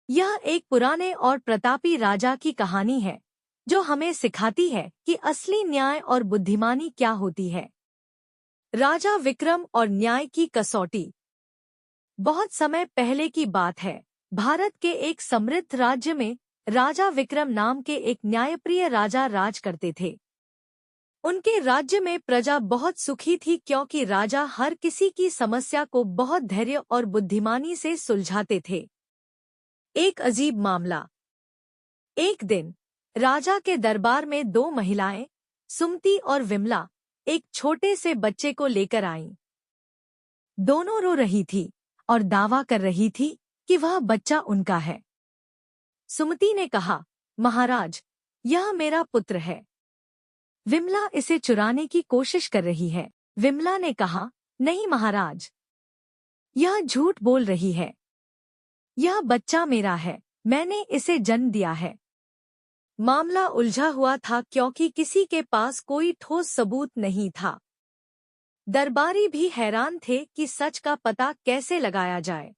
यह एक पुराने और प्रतापी राजा की कहानी है जो हमें सिखाती है कि असली न्याय और बुद्धिमानी क्या होती है। राजा विक्रम और न्याय की कसौटी। बहुत समय पहले की बात है। भारत के एक समृद्ध राज्य में राजा विक्रम नाम के एक न्यायप्रिय राजा राज करते थे। उनके राज्य में प्रजा बहुत सुखी थी क्योंकि राजा हर किसी की समस्या को बहुत धैर्य और बुद्धिमानी से सुलझाते थे। एक अजीब मामला। एक दिन राजा के दरबार में दो महिलाएं, सुमति और विमला, एक छोटे से बच्चे को लेकर आईं। दोनों रो रही थी और दावा कर रही थी कि वह बच्चा उनका है। सुमति ने कहा, महाराज, यह मेरा पुत्र है। विमला इसे चुराने की कोशिश कर रही है। विमला ने कहा, नहीं महाराज, यह झूठ बोल रही है। यह बच्चा मेरा है, मैंने इसे जन्म दिया है। मामला उलझा हुआ था क्योंकि किसी के पास कोई ठोस सबूत नहीं था। दरबारी भी हैरान थे कि सच का पता कैसे लगाया जाए।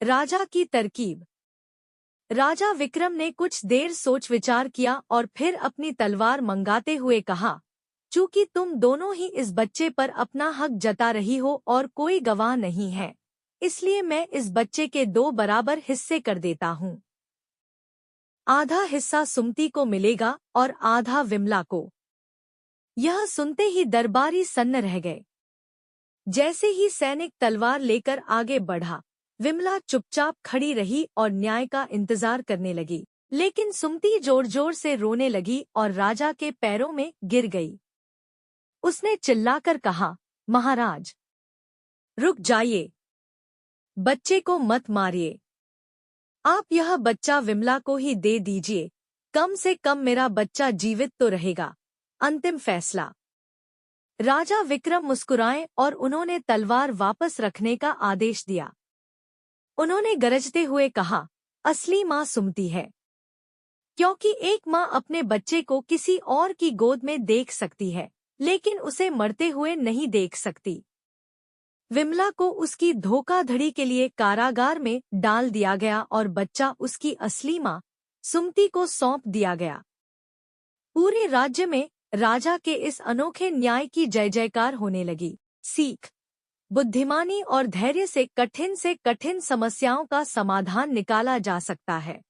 राजा की तरकीब। राजा विक्रम ने कुछ देर सोच विचार किया और फिर अपनी तलवार मंगाते हुए कहा, चूंकि तुम दोनों ही इस बच्चे पर अपना हक जता रही हो और कोई गवाह नहीं है, इसलिए मैं इस बच्चे के 2 बराबर हिस्से कर देता हूँ। आधा हिस्सा सुमति को मिलेगा और आधा विमला को। यह सुनते ही दरबारी सन्न रह गए। जैसे ही सैनिक तलवार लेकर आगे बढ़ा, विमला चुपचाप खड़ी रही और न्याय का इंतजार करने लगी। लेकिन सुमति जोर जोर से रोने लगी और राजा के पैरों में गिर गई। उसने चिल्लाकर कहा, महाराज, रुक जाइए, बच्चे को मत मारिए। आप यह बच्चा विमला को ही दे दीजिए, कम से कम मेरा बच्चा जीवित तो रहेगा। अंतिम फैसला। राजा विक्रम मुस्कुराए और उन्होंने तलवार वापस रखने का आदेश दिया। उन्होंने गरजते हुए कहा, असली माँ सुमति है, क्योंकि एक माँ अपने बच्चे को किसी और की गोद में देख सकती है, लेकिन उसे मरते हुए नहीं देख सकती। विमला को उसकी धोखाधड़ी के लिए कारागार में डाल दिया गया और बच्चा उसकी असली माँ सुमति को सौंप दिया गया। पूरे राज्य में राजा के इस अनोखे न्याय की जय जयकार होने लगी। सीख। बुद्धिमानी और धैर्य से कठिन समस्याओं का समाधान निकाला जा सकता है।